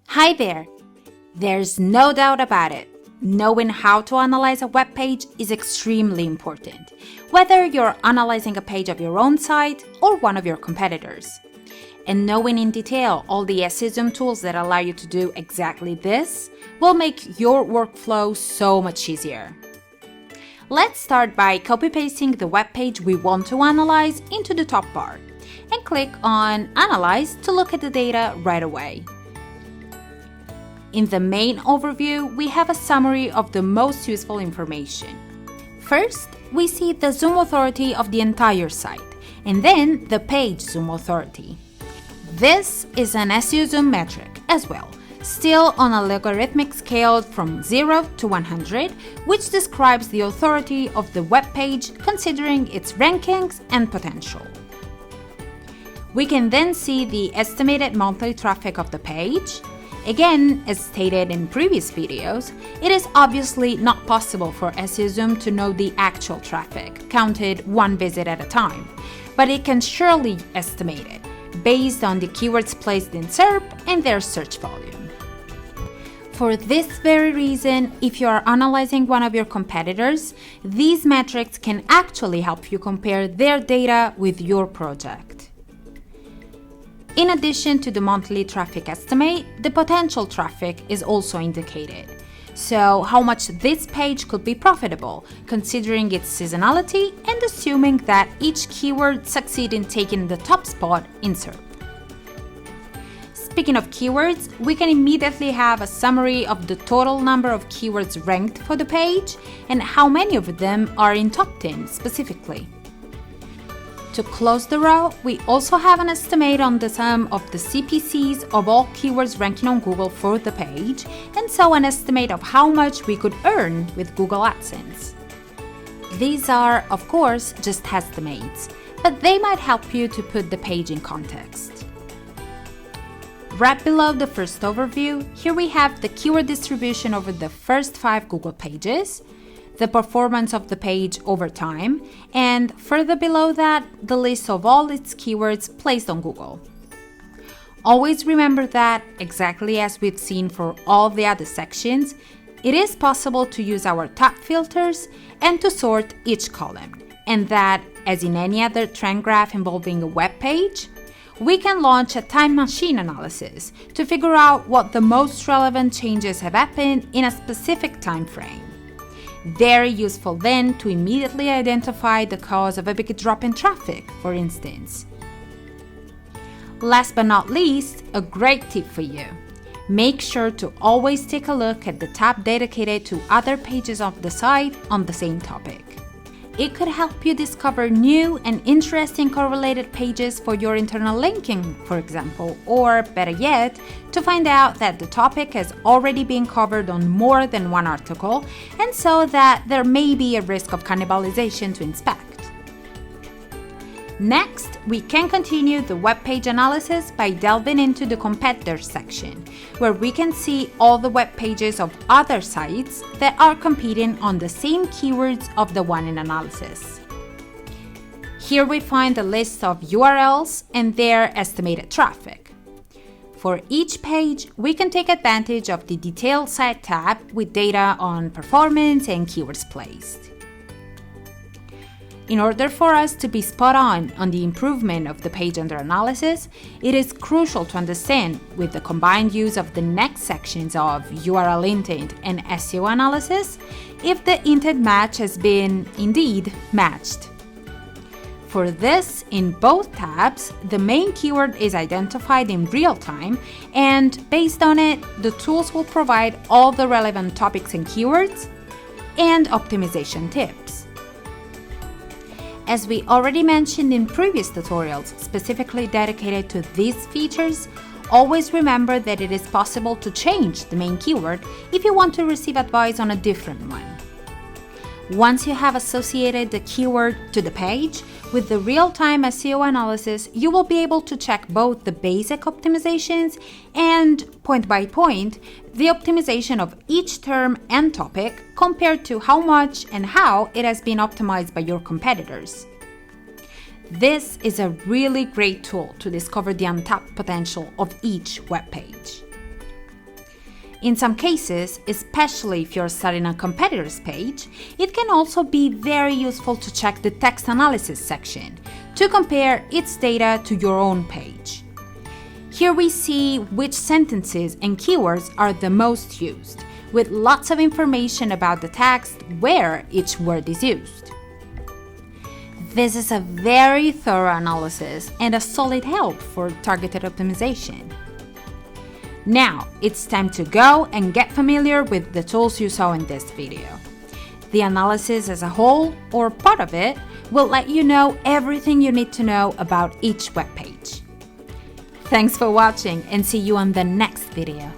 Hi there! There's no doubt about it. Knowing how to analyze a web page is extremely important, whether you're analyzing a page of your own site or one of your competitors. And knowing in detail all the SEOZoom tools that allow you to do exactly this will make your workflow so much easier. Let's start by copy-pasting the web page we want to analyze into the top bar and click on Analyze to look at the data right away. In the main overview, we have a summary of the most useful information. First, we see the Zoom authority of the entire site, and then the page Zoom authority. This is an SEOZoom metric as well, still on a logarithmic scale from 0 to 100, which describes the authority of the web page considering its rankings and potential. We can then see the estimated monthly traffic of the page. Again, as stated in previous videos, it is obviously not possible for SEOZoom to know the actual traffic, counted one visit at a time, but it can surely estimate it, based on the keywords placed in SERP and their search volume. For this very reason, if you are analyzing one of your competitors, these metrics can actually help you compare their data with your project. In addition to the monthly traffic estimate, the potential traffic is also indicated. So, how much this page could be profitable, considering its seasonality and assuming that each keyword succeeds in taking the top spot in SERP. Speaking of keywords, we can immediately have a summary of the total number of keywords ranked for the page and how many of them are in top 10 specifically. To close the row, we also have an estimate on the sum of the CPCs of all keywords ranking on Google for the page, and so an estimate of how much we could earn with Google AdSense. These are, of course, just estimates, but they might help you to put the page in context. Right below the first overview, here we have the keyword distribution over the first 5 Google pages, the performance of the page over time, and further below that, the list of all its keywords placed on Google. Always remember that, exactly as we've seen for all the other sections, it is possible to use our top filters and to sort each column, and that, as in any other trend graph involving a web page, we can launch a time machine analysis to figure out what the most relevant changes have happened in a specific time frame. Very useful then to immediately identify the cause of a big drop in traffic, for instance. Last but not least, a great tip for you. Make sure to always take a look at the tab dedicated to other pages of the site on the same topic. It could help you discover new and interesting correlated pages for your internal linking, for example, or better yet, to find out that the topic has already been covered on more than one article, and so that there may be a risk of cannibalization to inspect. Next, we can continue the web page analysis by delving into the competitors section, where we can see all the web pages of other sites that are competing on the same keywords of the one in analysis. Here we find a list of URLs and their estimated traffic. For each page, we can take advantage of the Detailed Site tab with data on performance and keywords placed. In order for us to be spot on the improvement of the page under analysis, it is crucial to understand, with the combined use of the next sections of URL intent and SEO analysis, if the intent match has been indeed matched. For this, in both tabs, the main keyword is identified in real time, and based on it, the tools will provide all the relevant topics and keywords and optimization tips. As we already mentioned in previous tutorials specifically dedicated to these features, always remember that it is possible to change the main keyword if you want to receive advice on a different one. Once you have associated the keyword to the page, with the real-time SEO analysis, you will be able to check both the basic optimizations and, point by point, the optimization of each term and topic compared to how much and how it has been optimized by your competitors. This is a really great tool to discover the untapped potential of each web page. In some cases, especially if you're starting a competitor's page, it can also be very useful to check the text analysis section to compare its data to your own page. Here we see which sentences and keywords are the most used, with lots of information about the text where each word is used. This is a very thorough analysis and a solid help for targeted optimization. Now, it's time to go and get familiar with the tools you saw in this video. The analysis as a whole, or part of it, will let you know everything you need to know about each web page. Thanks for watching and see you on the next video.